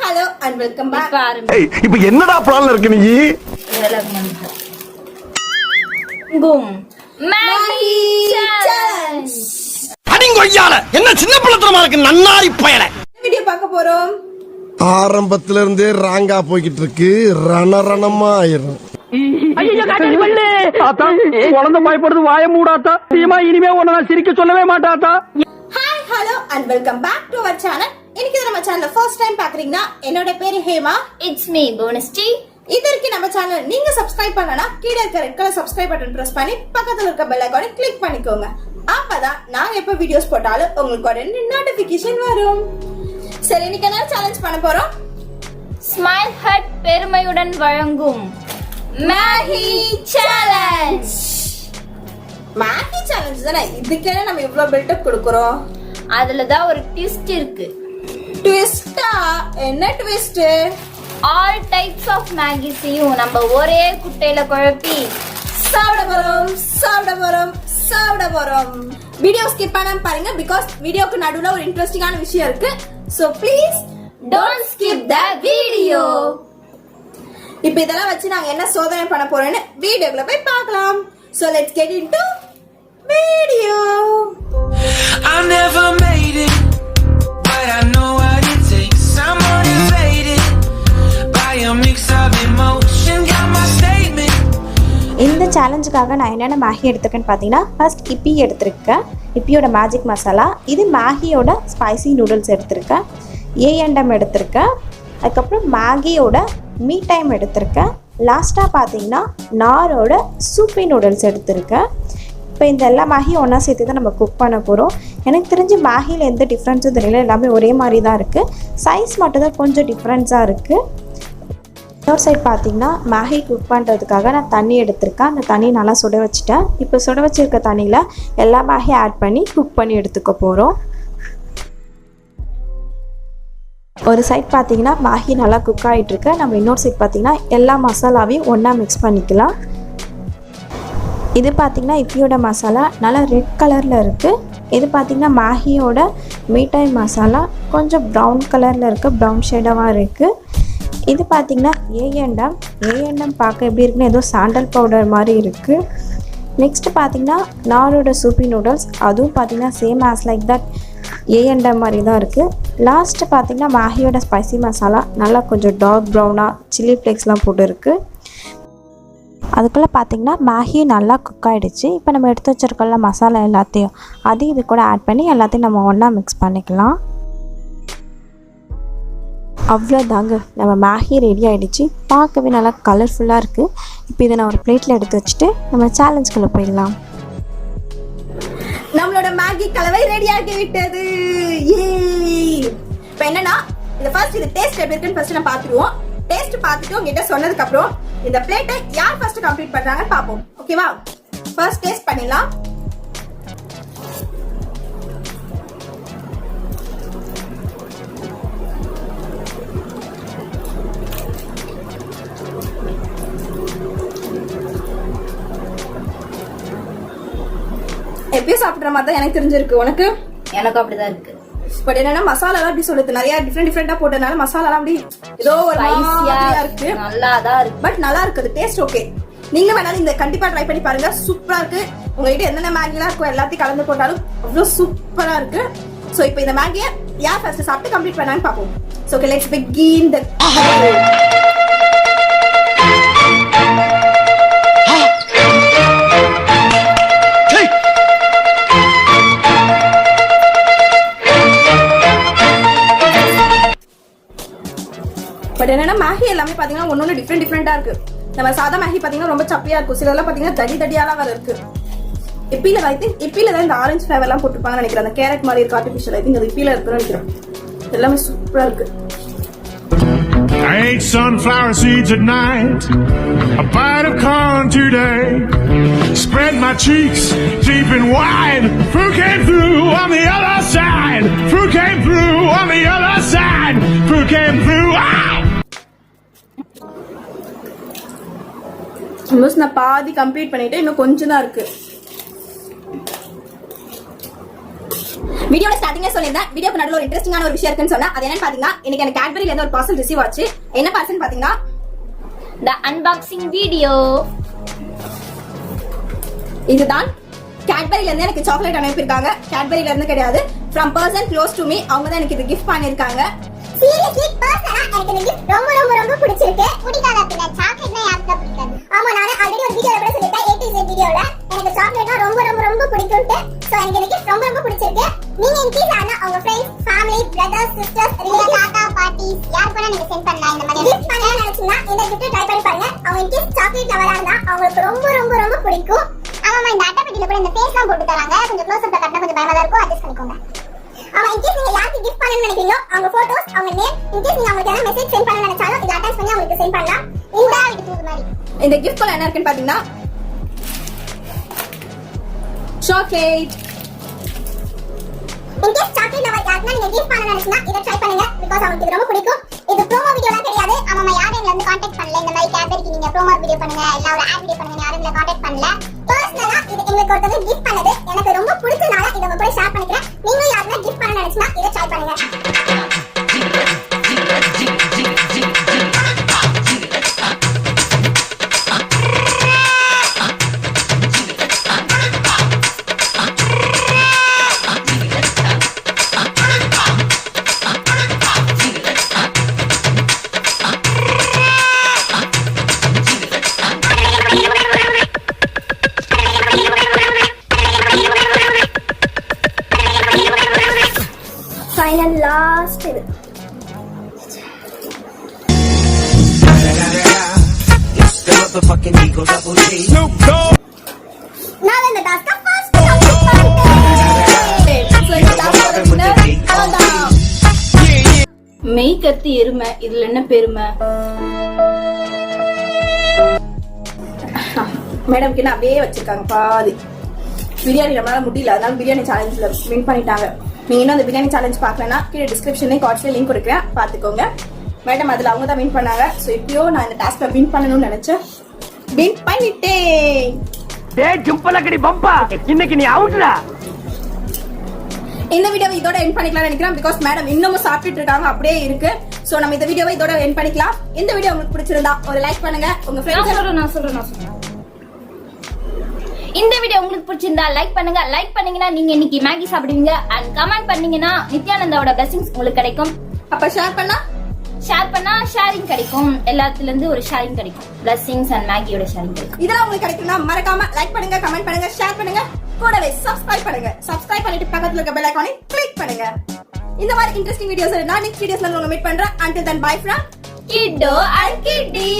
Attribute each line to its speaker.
Speaker 1: hello and welcome back.
Speaker 2: இப்போ என்னடா பிளான்ல இருக்கு நீ?
Speaker 1: Maggie challenge.
Speaker 2: அடிங்கொய்யால என்ன சின்ன பிள்ளைத்தனமா இருக்கு நன்னாரி பயல.
Speaker 1: வீடியோ பார்க்க போறோம்.
Speaker 2: ஆரம்பத்துல இருந்தே ராங்கா போயிட்டு இருக்கு. ரணரணமா ஆயிரும்.
Speaker 3: ஐயா காட்டாடி பல்லே. ஆத்தா குழந்தை பயப்படுது வாயை மூடாத்தா. சீமா இனிமே உன்னை நான் சிரிக்க சொல்லவே மாட்டாத்தா.
Speaker 1: Hi, hello and welcome back to our channel. இன்னைக்கு நம்ம சேனலை ஃபர்ஸ்ட் டைம் பாக்குறீங்கன்னா என்னோட பேரு ஹேமா.
Speaker 4: It's me போனஸ்டி.
Speaker 1: இதற்கு நம்ம சேனல் நீங்க சப்ஸ்கிரைப் பண்ணனா கீழ இருக்க red colour subscribe button press பண்ணி பக்கத்துல இருக்க பெல் ஐகானை கிளிக் பண்ணிக்கோங்க. அப்பதான் நாங்க எப்ப வீடியோஸ் போட்டாலும் உங்களுக்கு உடனே நோட்டிபிகேஷன் வரும். சரி, இன்னைக்கு என்ன சேலஞ்ச் பண்ண போறோம்?
Speaker 4: ஸ்மைல்ஹட் பெருமையுடன் வழங்கும் Maggie challenge.
Speaker 1: Maggie challenge தானே, இதுக்கே நம்ம இவ்வளவு பில்டப் கொடுக்கறோம்.
Speaker 4: அதுல தான் ஒரு ட்விஸ்ட் இருக்கு.
Speaker 1: ட்விஸ்டா? என்ன ட்விஸ்ட்?
Speaker 4: ஆல் டைப்ஸ் ஆஃப் மேகிஸையும் நம்ம ஒரே குட்டையில குழப்பி
Speaker 1: சாப்பிட போறோம். வீடியோ ஸ்கிப் பண்ணாம பாருங்க, பிகாஸ் வீடியோக்கு நடுவுல ஒரு இன்ட்ரெஸ்டிங்கான விஷயம் இருக்கு. So please
Speaker 4: don't skip the video.
Speaker 1: இப்போ இதெல்லாம் வச்சு நாங்க என்ன சோதனை பண்ண போறோம்னு வீடியோக்குள்ள போய் பார்க்கலாம். So let's get into video.
Speaker 5: I never made it, but I know what it takes. I'm motivated by a mix of emotion. Got my statement.
Speaker 6: இந்த சேலஞ்சுக்காக நான் என்னென்ன மேகி எடுத்துருக்கேன்னு பார்த்தீங்கன்னா, ஃபர்ஸ்ட் இப்பி எடுத்திருக்கேன். இப்பியோட மேஜிக் மசாலா. இது மேகியோட ஸ்பைசி நூடுல்ஸ் எடுத்திருக்கேன். ஏஎன்டம் எடுத்திருக்கேன். அதுக்கப்புறம் மேகியோட மீ டைம் எடுத்திருக்கேன். லாஸ்ட்டாக பார்த்தீங்கன்னா நாரோட சூப்பி நூடுல்ஸ் எடுத்திருக்கேன். இப்போ இந்த எல்லா மேகியும் ஒன்றா சேர்த்து தான் நம்ம குக் பண்ண போகிறோம். எனக்கு தெரிஞ்சு மேகியில் எந்த டிஃப்ரென்ஸும் தெரியல, எல்லாமே ஒரே மாதிரி தான் இருக்குது. சைஸ் மட்டும் தான் கொஞ்சம் டிஃப்ரென்ஸாக இருக்குது. இன்னொரு சைட் பார்த்தீங்கன்னா மேகி குக் பண்ணுறதுக்காக நான் தண்ணி எடுத்திருக்கேன். அந்த தண்ணி நல்லா சுட வச்சுட்டேன். இப்போ சுட வச்சுருக்க தண்ணியில் எல்லா மேகியும் ஆட் பண்ணி குக் பண்ணி எடுத்துக்க போகிறோம். ஒரு சைட் பார்த்தீங்கன்னா மேகி நல்லா குக் ஆகிட்டுருக்கு. நம்ம இன்னொரு சைட் பார்த்தீங்கன்னா எல்லா மசாலாவையும் ஒன்றா மிக்ஸ் பண்ணிக்கலாம். இது பார்த்திங்கன்னா இப்பியோட மசாலா நல்லா ரெட் கலரில் இருக்குது. இது பார்த்திங்கன்னா மேகியோட மீட்டாய் மசாலா கொஞ்சம் ப்ரௌன் கலரில் இருக்குது, ப்ரௌன் ஷேடாக இருக்குது. இது பார்த்திங்கன்னா ஏஎன்டம் பார்க்க எப்படி இருக்குன்னு ஏதோ சாண்டல் பவுடர் மாதிரி இருக்குது. நெக்ஸ்ட்டு பார்த்திங்கன்னா நாரோட சூப்பி நூடுல்ஸ், அதுவும் பார்த்திங்கன்னா சேம் ஆஸ் லைக் தட் ஏஎன்டம் மாதிரி தான் இருக்குது. லாஸ்ட்டு பார்த்திங்கன்னா மேகியோட ஸ்பைசி மசாலா நல்லா கொஞ்சம் டார்க் ப்ரௌனாக சில்லி ஃப்ளேக்ஸ்லாம் போட்டு இருக்குது. அதுக்குள்ளே பார்த்திங்கன்னா மேகி நல்லா குக் ஆகிடுச்சு. இப்போ நம்ம எடுத்து வச்சுருக்கோம்ல மசாலா எல்லாத்தையும் அதையும் இது கூட ஆட் பண்ணி எல்லாத்தையும் நம்ம ஒன்றா மிக்ஸ் பண்ணிக்கலாம். அவ்வளோதாங்க, நம்ம மேகி ரெடி ஆகிடுச்சு. பார்க்கவே நல்லா கலர்ஃபுல்லாக இருக்குது. இப்போ இதை நான் ஒரு பிளேட்டில் எடுத்து வச்சுட்டு நம்ம சேலஞ்சுக்குள்ளே போயிடலாம்.
Speaker 1: நம்மளோட மேகி கலவை ரெடி ஆகி விட்டது. இப்போ என்னன்னா, இந்த ஃபர்ஸ்ட் இது டேஸ்ட் எப்படி இருக்குன்னு ஃபர்ஸ்ட் நான் பார்த்துருவோம். டேஸ்ட் பார்த்துட்டு உங்ககிட்ட சொன்னதுக்கு அப்புறம் இந்த பிளேட்டை யார் ஃபர்ஸ்ட் கம்ப்ளீட் பண்றாங்கன்னு பார்ப்போம். ஓகேவா? ஃபர்ஸ்ட் டேஸ்ட் பண்ணிடலாம். எப்பயும் சாப்பிடுற மாதிரி தான் எனக்கு தெரிஞ்சிருக்கு. உனக்கு?
Speaker 4: எனக்கு அப்படிதான் இருக்கு.
Speaker 1: பட் என்னன்னா மசாலா எல்லாம் அப்படி சொல்லுது, நிறைய டிஃப்ரெண்டா போட்டதுனால மசாலா எல்லாம் அப்படி ஏதோ ஒரு மாதிரியா இருக்கு.
Speaker 4: நல்லாதான் இருக்கு,
Speaker 1: பட் நல்லா இருக்குது. Taste okay. நீங்க வேணாலும் இந்த கண்டிப்பா ட்ரை பண்ணி பாருங்க. சூப்பரா இருக்கு. உங்ககிட்ட என்னென்ன மேகிலாம் இருக்கோ எல்லாத்தையும் கலந்து போட்டாலும் அவ்வளவு சூப்பரா இருக்கு. சோ இப்போ இந்த மேகியை யார் ஃபர்ஸ்ட் சாப்பிட்டு கம்ப்ளீட் பண்ணான்னு பார்ப்போம். So okay, let's begin the but என்னன்னா மேகி எல்லாமே பாத்தீங்கன்னா ஒன்னொன்னு டிஃப்ரெண்டா இருக்கு. நம்ம சாதா மேகி பாத்தீங்கன்னா ரொம்ப சப்பியா இருக்கும். சிலதெல்லாம் பாத்தீங்கன்னா தடியாலாம் வேற இருக்கு. இப்பில தான் இந்த ஆரஞ்சு ஃபிளேவர் எல்லாம் போட்டுப்பாங்கன்னு நினைக்கிறேன். அந்த கேரட் மாதிரி இருக்கு ஆர்டிஃபிஷியல். ஐ திங்க் அது இப்பில இருக்குன்னு நினைக்கிறேன். எல்லாமே சூப்பரா இருக்கு.
Speaker 7: I ate sunflower seeds at night, a bite of corn today, spread my cheeks deep and wide, fruit came through on the other side, fruit came through on the other side, fruit came through,
Speaker 1: almost நான் பாதி complete பண்ணிட்டு இன்னும் கொஞ்சம் தான் இருக்கு. வீடியோட ஸ்டார்டிங்ல சொல்லிருந்தேன் வீடியோக்கு நடுவுல ஒரு இன்ட்ரெஸ்டிங்கான ஒரு விஷயம் இருக்குன்னு சொன்னா அது என்னன்னு பாத்தீங்கன்னா இன்னைக்கு எனக்கு கேட்பரியில இருந்து ஒரு பார்சல் ரிசீவ் ஆச்சு. என்ன பார்சல் பாத்தீங்கன்னா
Speaker 4: the unboxing video.
Speaker 1: இதுதான் கேட்பரியில இருந்து எனக்கு சாக்லேட் அனுப்பியிருக்காங்க. கேட்பரியில இருந்து கிடையாது, from person close to me. அவங்க தான் எனக்கு இது கிஃப்ட் பண்ணிருக்காங்க.
Speaker 8: சீரியஸ்லி பர்சனலா எனக்கு இந்த கிஃப்ட் ரொம்ப ரொம்ப ரொம்ப பிடிச்சிருக்கு. பிடிக்காத பின்ன சாக்லேட்னா யாருக்கு பிடிக்காது? ஆமா, நான் ஆல்ரெடி ஒரு வீடியோல கூட சொல்லிட்டேன், A to Z வீடியோல எனக்கு சாக்லேட்னா ரொம்ப ரொம்ப ரொம்ப பிடிக்கும்ட்டு. சோ எனக்கு இந்த கிஃப்ட் ரொம்ப ரொம்ப பிடிச்சிருக்கு. நீங்க இன்கேஸ் ஆனா உங்க friends, family, brothers, sisters, relatives, தாத்தா, பாட்டிஸ் யாருக்கு வேணா நீங்க சென்ட் பண்ணலாம். இந்த மாதிரி கிஃப்ட் பண்ண நினைச்சீங்கன்னா இந்த கிஃப்ட் ட்ரை பண்ணி பாருங்க. அவங்க இன்கேஸ் சாக்லேட் லவரா இருந்தா அவங்களுக்கு ரொம்ப ரொம்ப ரொம்ப பிடிக்கும். ஆமாமா, இந்த அட்டைப்பெட்டில கூட இந்த ஃபேஸ்லாம் போட்டு தராங்க. கொஞ்சம் க்ளோஸ் அப்ல கட்டினா கொஞ்சம் பயமா தான் இருக்கும், அட்ஜஸ்ட் பண்ணிக்கோங்க. ஆமா, இன்கேஸ் நீங்க யாருக்கு கிஃப்ட் பண்ணணும்னு நினைக்கிறீங்களோ அவங்க போட்டோஸ், அவங்க நேம், இன்கேஸ் நீங்க அவங்களுக்கு ஏதாவது மெசேஜ் சென்ட் பண்ண நினைச்சாலும் இத அட்டாச் பண்ணி அவங்களுக்கு சென்ட் பண்ணலாம். இந்த வீடியோ மாதிரி
Speaker 1: இந்த கிஃப்ட் குள்ள என்ன இருக்குன்னு பாத்தீங்கன்னா சாக்லேட்.
Speaker 8: இன்கேஸ் சாக்லேட் லவர் யாருன்னா நீங்க கிஃப்ட் பண்ண நினைச்சீங்கன்னா இத ட்ரை பண்ணுங்க, பிகாஸ் அவங்களுக்கு இது ரொம்ப பிடிக்கும். இது ப்ரோமோ வீடியோலாம் கிடையாது. ஆமாமா, யாரும் எங்களை வந்து கான்டாக்ட் பண்ணல. இந்த மாதிரி கேட்பரிக்கு நீங்க ப்ரோமோ வீடியோ பண்ணுங்க, இல்ல ஒரு ஆட் வீடியோ பண்ணுங்க, யாரும் எங்களை கான்டாக்ட் பண்ணல. பர்சனலா இது எங்களுக்கு ஒருத்தர் கிஃப்ட் பண்ணது எனக்கு ரொம்ப பிடிச்சனால இத உங்க கூட ஷேர் பண்ணிக்கிறேன். நீங்க யாருன்னா கிஃப்ட் பண்ண நினைச்சீங்கன்னா இத ட்ரை பண்ணுங்க. ஃபைனல் லாஸ்ட் இது நான் இந்த டாஸ்க ஃபர்ஸ்ட்
Speaker 4: மெய் கத்தி எருமை, இதுல என்ன பெருமை?
Speaker 1: மேடம்க்கு என்ன அப்படியே வச்சிருக்காங்க பாதி. பிரியாணி நம்மளால முடியல, அதனால பிரியாணி சேலஞ்சில் வின் பண்ணிட்டாங்க. நீங்க இன்னும் அந்த பிரியாணி சேலஞ்ச் பார்க்கலன்னா கீழே டிஸ்கிரிப்ஷன்லேயும் கார்ட்ஸ்ல லிங்க் கொடுக்குறேன், பார்த்துக்கோங்க. மேடம் அதில் அவங்க தான் வின் பண்ணாங்க. ஸோ இப்பயோ நான் இந்த டாஸ்க்ல வின் பண்ணணும்னு நினைச்சேன், வின் பண்ணிட்டேன்.
Speaker 3: டேய் ஜும்பலக்கடி பம்பா, இன்னைக்கு நீ அவுட்டா.
Speaker 1: இந்த வீடியோவை இதோட எண்ட் பண்ணிக்கலாம்னு நினைக்கிறேன், பிகாஸ் மேடம் இன்னமும் சாப்பிட்டுட்டு இருக்காங்க, அப்படியே இருக்கு. சோ நம்ம இந்த வீடியோவை இதோட எண்ட் பண்ணிக்கலாம். இந்த வீடியோ உங்களுக்கு பிடிச்சிருந்தா ஒரு லைக் பண்ணுங்க, உங்க ஃப்ரெண்ட்ஸ்.
Speaker 4: நான் சொல்றேன். இந்த வீடியோ உங்களுக்கு பிடிச்சிருந்தா லைக் பண்ணுங்க. லைக் பண்ணீங்கன்னா நீங்க இன்னைக்கு மேகி சாப்பிடுவீங்க. அண்ட் கமெண்ட் பண்ணீங்கன்னா நித்யானந்தாவோட பிளஸிங்ஸ் உங்களுக்கு கிடைக்கும்.
Speaker 1: அப்ப ஷேர் பண்ணா
Speaker 4: ஷேரிங் கிடைக்கும். எல்லாத்துல இருந்து ஒரு ஷேரிங் கிடைக்கும். பிளஸிங்ஸ் அண்ட் மேகியோட ஷேரிங் கிடைக்கும்.
Speaker 1: இதெல்லாம் உங்களுக்கு கிடைக்கும்னா மறக்காம லைக் பண்ணுங்க, கமெண்ட் பண்ணுங்க, ஷேர் பண்ணுங்க, கூடவே சப்ஸ்கிரைப் பண்ணுங்க. சப்ஸ்கிரைப் பண்ணிட்டு பக்கத்துல இருக்க பெல் ஐகானை கிளிக் பண்ணுங்க. இந்த மாதிரி இன்ட்ரெஸ்டிங் வீடியோஸ் நான் நெக்ஸ்ட் வீடியோஸ்ல உங்களை மீட் பண்றேன். until then bye from Kiddo and Kitty.